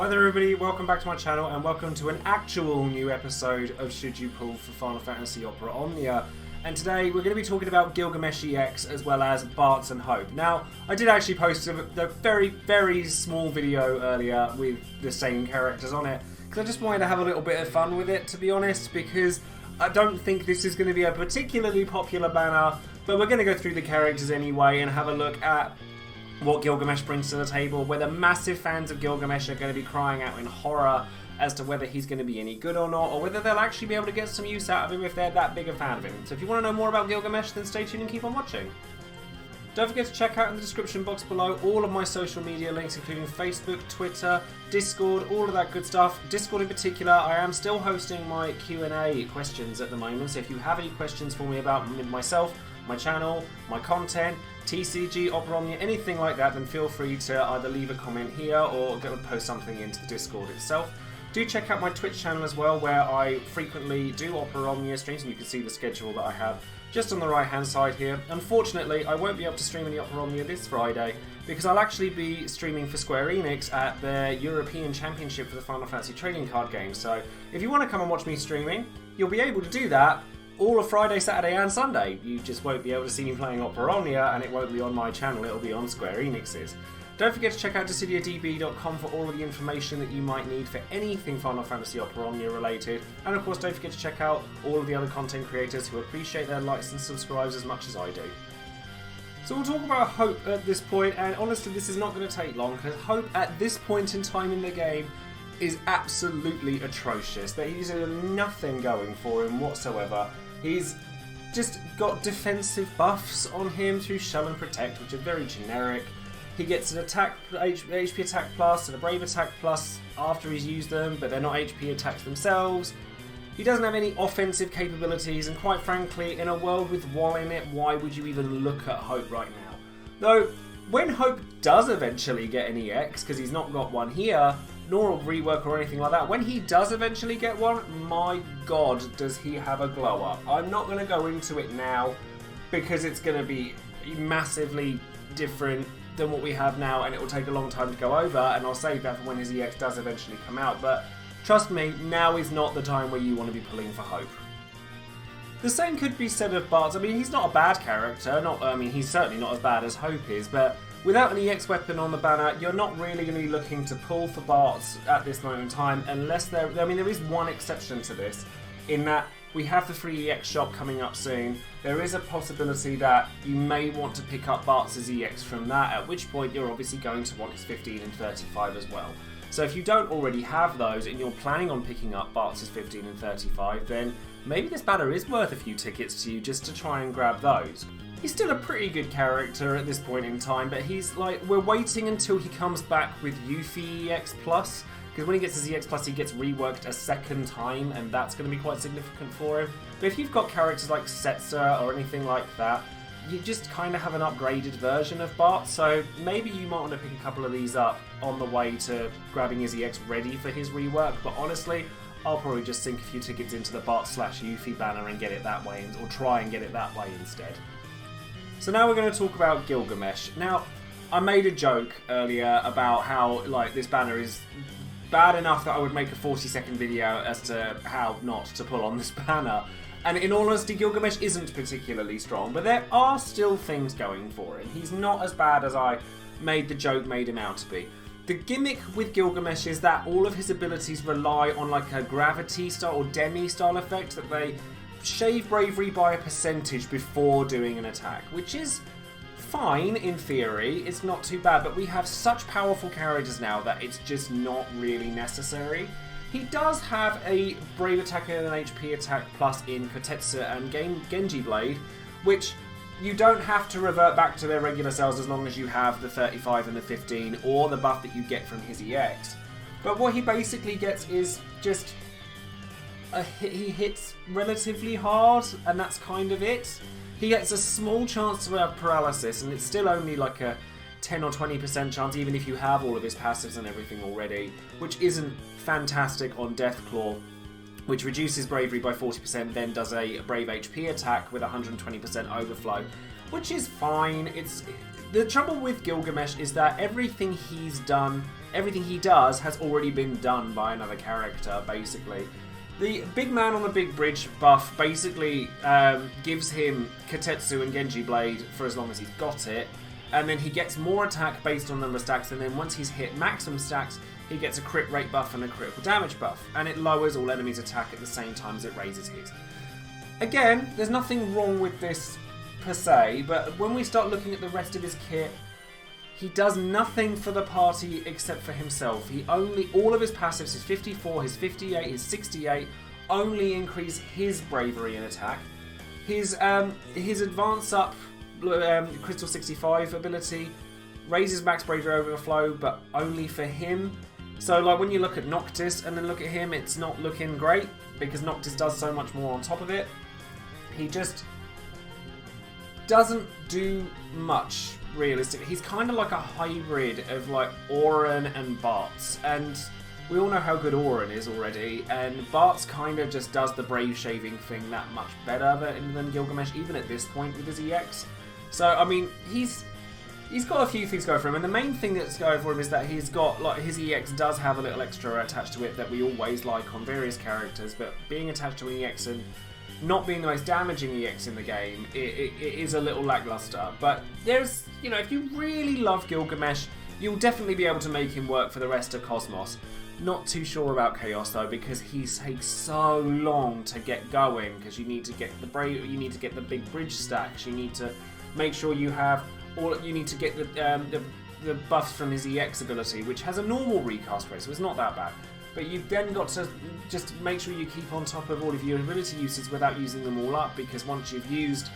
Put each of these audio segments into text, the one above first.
Hi there everybody, welcome back to my channel and welcome to an actual new episode of Should You Pull for Final Fantasy Opera Omnia. And today we're going to be talking about Gilgamesh EX as well as Bartz and Hope. Now, I did actually post a very small video earlier with the same characters on it because I just wanted to have a little bit of fun with it, to be honest, because I don't think this is going to be a particularly popular banner, but we're going to go through the characters anyway and have a look at what Gilgamesh brings to the table, whether massive fans of Gilgamesh are going to be crying out in horror as to whether he's going to be any good or not, or whether they'll actually be able to get some use out of him if they're that big a fan of him. So if you want to know more about Gilgamesh, then stay tuned and keep on watching. Don't forget to check out in the description box below all of my social media links, including Facebook, Twitter, Discord, all of that good stuff. Discord in particular, I am still hosting my Q&A questions at the moment, so if you have any questions for me about myself, my channel, my content, TCG, Opera Omnia, anything like that, then feel free to either leave a comment here or go and post something into the Discord itself. Do check out my Twitch channel as well, where I frequently do Opera Omnia streams, and you can see the schedule that I have just on the right hand side here. Unfortunately, I won't be able to stream any Opera Omnia this Friday because I'll actually be streaming for Square Enix at their European Championship for the Final Fantasy trading card game. So if you want to come and watch me streaming, you'll be able to do that all of Friday, Saturday and Sunday. You just won't be able to see me playing Opera Omnia, and it won't be on my channel, it'll be on Square Enix's. Don't forget to check out DissidiaDB.com for all of the information that you might need for anything Final Fantasy Opera Omnia related. And of course, don't forget to check out all of the other content creators who appreciate their likes and subscribes as much as I do. So we'll talk about Hope at this point, and honestly this is not going to take long, because Hope at this point in time in the game is absolutely atrocious. There is nothing going for him whatsoever. He's just got defensive buffs on him through Shell and Protect, which are very generic. He gets an attack, HP attack plus and a brave attack plus after he's used them, but they're not HP attacks themselves. He doesn't have any offensive capabilities, and quite frankly, in a world with Wall in it, why would you even look at Hope right now? Though, when Hope does eventually get an EX, because he's not got one here, nor a rework or anything like that, when he does eventually get one, my god, does he have a glow up. I'm not going to go into it now, because it's going to be massively different than what we have now, and it will take a long time to go over, and I'll save that for when his EX does eventually come out, but trust me, now is not the time where you want to be pulling for Hope. The same could be said of Bartz. I mean, he's not a bad character, he's certainly not as bad as Hope is, but without an EX weapon on the banner, you're not really going to be looking to pull for Bartz at this moment in time, unless there is one exception to this, in that we have the free EX shop coming up soon. There is a possibility that you may want to pick up Bartz's EX from that, at which point you're obviously going to want his 15 and 35 as well. So if you don't already have those and you're planning on picking up Bartz's 15 and 35, then maybe this banner is worth a few tickets to you just to try and grab those. He's still a pretty good character at this point in time, but he's like, we're waiting until he comes back with Joesephyr EX Plus, because when he gets his EX Plus he gets reworked a second time, and that's going to be quite significant for him. But if you've got characters like Setzer or anything like that, you just kind of have an upgraded version of Bartz, so maybe you might want to pick a couple of these up on the way to grabbing his EX ready for his rework, but honestly, I'll probably just sink a few tickets into the Bartz/Joesephyr banner and get it that way, or try and get it that way instead. So now we're going to talk about Gilgamesh. Now, I made a joke earlier about how this banner is bad enough that I would make a 40-second video as to how not to pull on this banner. And in all honesty, Gilgamesh isn't particularly strong, but there are still things going for him. He's not as bad as I made the joke made him out to be. The gimmick with Gilgamesh is that all of his abilities rely on a gravity style or demi style effect, that they shave bravery by a percentage before doing an attack, which is fine in theory. It's not too bad, but we have such powerful characters now that it's just not really necessary. He does have a brave attack and an HP attack plus in Kotetsu and Genji Blade, which you don't have to revert back to their regular cells as long as you have the 35 and the 15 or the buff that you get from his EX. But what he basically gets is just he hits relatively hard, and that's kind of it. He gets a small chance to have paralysis, and it's still only like a 10 or 20% chance, even if you have all of his passives and everything already, which isn't fantastic on Deathclaw, which reduces bravery by 40%, then does a brave HP attack with 120% overflow, which is fine. The trouble with Gilgamesh is that everything he's done everything he does has already been done by another character, basically. The big man on the big bridge buff basically gives him Katetsu and Genji Blade for as long as he's got it, and then he gets more attack based on number of stacks, and then once he's hit maximum stacks, he gets a crit rate buff and a critical damage buff, and it lowers all enemies' attack at the same time as it raises his. Again, there's nothing wrong with this per se, but when we start looking at the rest of his kit, he does nothing for the party except for himself. All of his passives, his 54, his 58, his 68, only increase his bravery and attack. His advance up Crystal 65 ability raises max bravery overflow, but only for him. So like when you look at Noctis and then look at him, it's not looking great because Noctis does so much more on top of it. He just doesn't do much realistically. He's kind of like a hybrid of like Auron and Bartz, and we all know how good Auron is already, and Bartz kind of just does the brave shaving thing that much better than Gilgamesh, even at this point with his EX. So I mean, he's got a few things going for him, and the main thing that's going for him is that he's got, like, his EX does have a little extra attached to it that we always like on various characters, but being attached to an EX and not being the most damaging EX in the game, it is a little lackluster. But there's, if you really love Gilgamesh, you'll definitely be able to make him work for the rest of Cosmos. Not too sure about Chaos though, because he takes so long to get going, because you need to get the big bridge stacks, you need to make sure you have you need to get the buffs from his EX ability, which has a normal recast rate, so it's not that bad. But you've then got to just make sure you keep on top of all of your ability uses without using them all up, because once you've used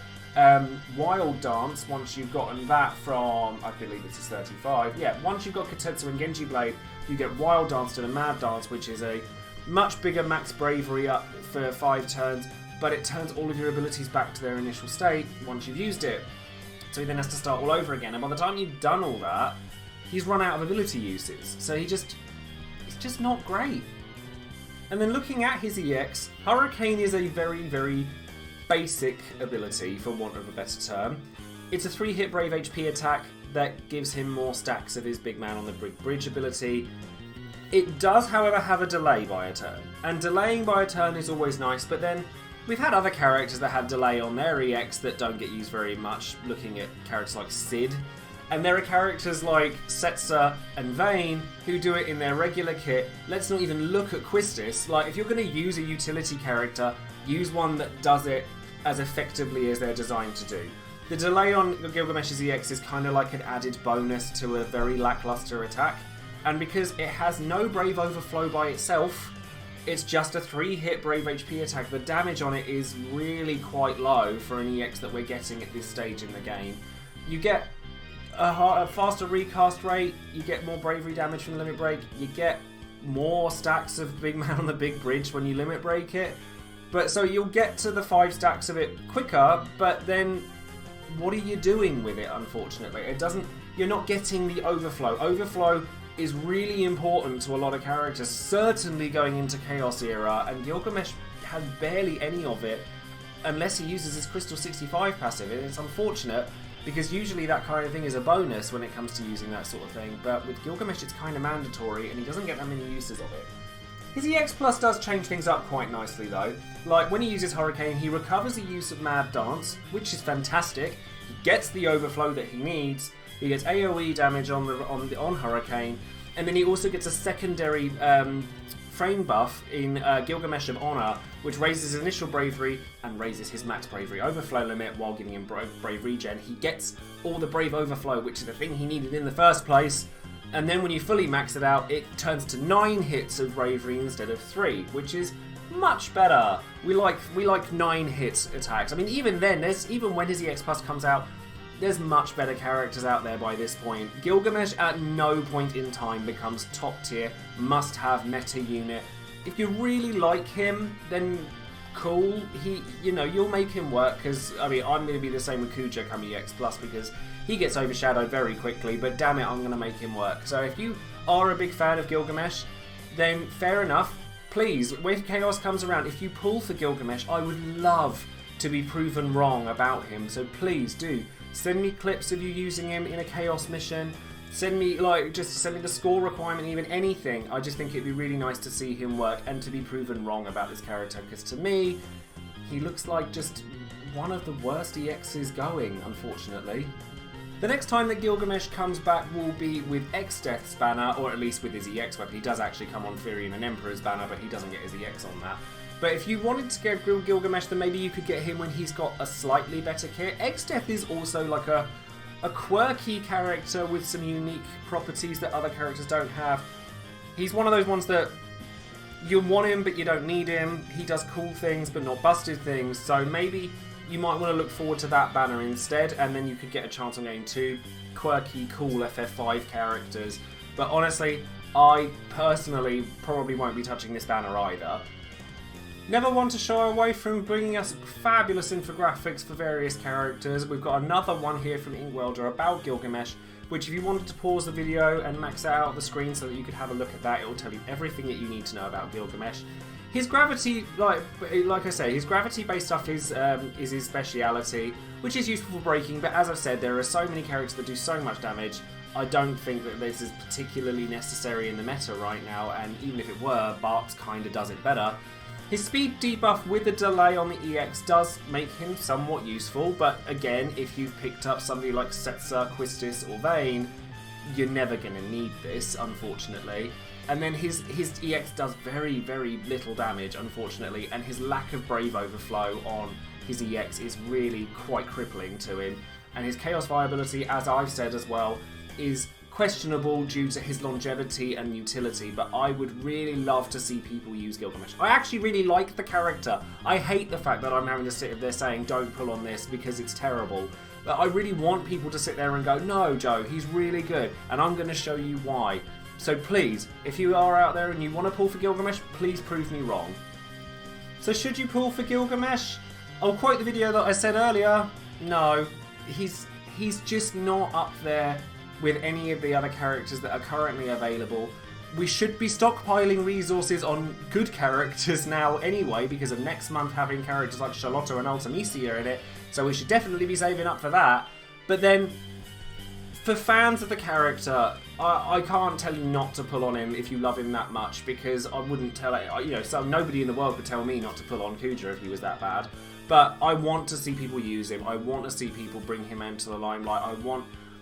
Wild Dance, once you've gotten that from, I believe this is 35, yeah, once you've got Katetsu and Genji Blade, you get Wild Dance to the Mad Dance, which is a much bigger max bravery up for 5 turns, but it turns all of your abilities back to their initial state once you've used it. So he then has to start all over again, and by the time you've done all that, he's run out of ability uses. So it's just not great. And then looking at his EX, Hurricane is a very, very basic ability, for want of a better term. It's a 3-hit Brave HP attack that gives him more stacks of his big man on the big bridge ability. It does, however, have a delay by a turn, and delaying by a turn is always nice, but then we've had other characters that had delay on their EX that don't get used very much, looking at characters like Sid. And there are characters like Setzer and Vayne who do it in their regular kit. Let's not even look at Quistis. Like, if you're going to use a utility character, use one that does it as effectively as they're designed to do. The delay on Gilgamesh's EX is kind of like an added bonus to a very lackluster attack. And because it has no Brave Overflow by itself, it's just a 3-hit Brave HP attack. The damage on it is really quite low for an EX that we're getting at this stage in the game. You get a faster recast rate, you get more bravery damage from Limit Break, you get more stacks of Big Man on the Big Bridge when you Limit Break it. But so you'll get to the 5 stacks of it quicker, but then what are you doing with it, unfortunately? You're not getting the overflow. Overflow is really important to a lot of characters, certainly going into Chaos era, and Gilgamesh has barely any of it unless he uses his Crystal 65 passive, and it's unfortunate because usually that kind of thing is a bonus when it comes to using that sort of thing, but with Gilgamesh it's kind of mandatory and he doesn't get that many uses of it. His EX Plus does change things up quite nicely though. Like when he uses Hurricane, he recovers the use of Mad Dance, which is fantastic. He gets the overflow that he needs. He gets AoE damage on Hurricane, and then he also gets a secondary frame buff in Gilgamesh of Honor, which raises his initial bravery and raises his max bravery overflow limit while giving him brave regen. He gets all the brave overflow, which is the thing he needed in the first place, and then when you fully max it out, it turns to 9 hits of bravery instead of 3, which is much better. We like 9 hits attacks. I mean, even then, even when his EX Plus comes out, there's much better characters out there by this point. Gilgamesh at no point in time becomes top tier, must-have meta unit. If you really like him, then cool. You'll make him work, because, I mean, I'm going to be the same with Kuja come EX Plus, because he gets overshadowed very quickly, but damn it, I'm going to make him work. So if you are a big fan of Gilgamesh, then fair enough. Please, when Chaos comes around, if you pull for Gilgamesh, I would love to be proven wrong about him, so please do. Send me clips of you using him in a Chaos mission. Send me, like, just send me the score requirement, even anything. I just think it'd be really nice to see him work and to be proven wrong about this character, because to me, he looks like just one of the worst EXs going, unfortunately. The next time that Gilgamesh comes back will be with X-Death's banner, or at least with his EX weapon. He does actually come on Furion and Emperor's banner, but he doesn't get his EX on that. But if you wanted to get Gilgamesh, then maybe you could get him when he's got a slightly better kit. X-Death is also like a quirky character with some unique properties that other characters don't have. He's one of those ones that you want him, but you don't need him. He does cool things, but not busted things. So maybe you might want to look forward to that banner instead, and then you could get a chance on getting 2 quirky, cool FF5 characters. But honestly, I personally probably won't be touching this banner either. Never want to shy away from bringing us fabulous infographics for various characters. We've got another one here from Inkwelder about Gilgamesh, which if you wanted to pause the video and max out the screen so that you could have a look at that, it will tell you everything that you need to know about Gilgamesh. His gravity, like I say, his gravity-based stuff is his speciality, which is useful for breaking, but as I've said, there are so many characters that do so much damage. I don't think that this is particularly necessary in the meta right now, and even if it were, Bartz kind of does it better. His speed debuff with a delay on the EX does make him somewhat useful, but again, if you've picked up somebody like Setzer, Quistis or Vayne, you're never going to need this, unfortunately. And then his EX does very, very little damage, unfortunately, and his lack of Brave Overflow on his EX is really quite crippling to him. And his Chaos viability, as I've said as well, is questionable due to his longevity and utility, but I would really love to see people use Gilgamesh. I actually really like the character. I hate the fact that I'm having to sit there saying don't pull on this because it's terrible. But I really want people to sit there and go, no, Joe, he's really good, and I'm going to show you why. So please, if you are out there and you want to pull for Gilgamesh, please prove me wrong. So should you pull for Gilgamesh? I'll quote the video that I said earlier. No, he's just not up there with any of the other characters that are currently available. We should be stockpiling resources on good characters now anyway, because of next month having characters like Charlotta and Ultimisia in it, so we should definitely be saving up for that. But then, for fans of the character, I can't tell you not to pull on him if you love him that much, because I wouldn't tell it, you know, so nobody in the world would tell me not to pull on Kuja if he was that bad. But I want to see people use him, I want to see people bring him into the limelight,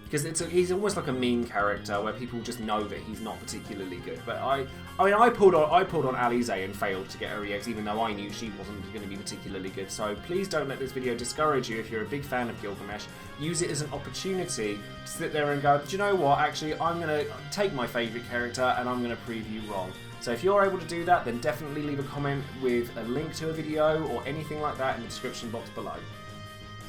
because he's almost like a meme character where people just know that he's not particularly good. But I pulled on Alize and failed to get her EX, even though I knew she wasn't going to be particularly good. So please don't let this video discourage you if you're a big fan of Gilgamesh. Use it as an opportunity to sit there and go, do you know what? Actually, I'm going to take my favourite character and I'm going to prove you wrong. So if you're able to do that, then definitely leave a comment with a link to a video or anything like that in the description box below.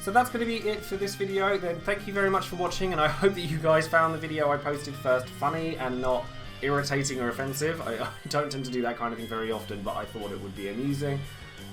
So that's going to be it for this video. Then thank you very much for watching, and I hope that you guys found the video I posted first funny and not irritating or offensive. I don't tend to do that kind of thing very often, but I thought it would be amusing.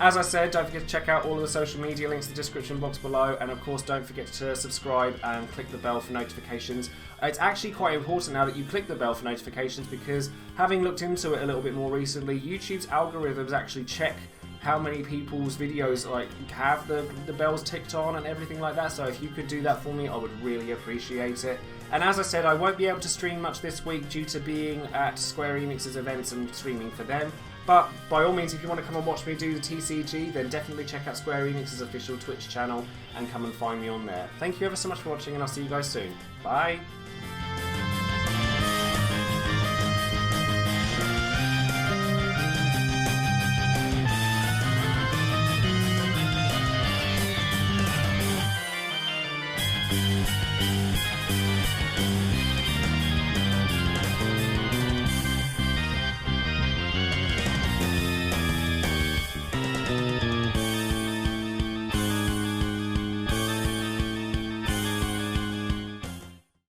As I said, don't forget to check out all of the social media links in the description box below, and of course don't forget to subscribe and click the bell for notifications. It's actually quite important now that you click the bell for notifications, because having looked into it a little bit more recently, YouTube's algorithms actually check how many people's videos have the bells ticked on and everything like that. So if you could do that for me, I would really appreciate it. And as I said, I won't be able to stream much this week due to being at Square Enix's events and streaming for them. But by all means, if you want to come and watch me do the TCG, then definitely check out Square Enix's official Twitch channel and come and find me on there. Thank you ever so much for watching, and I'll see you guys soon. Bye!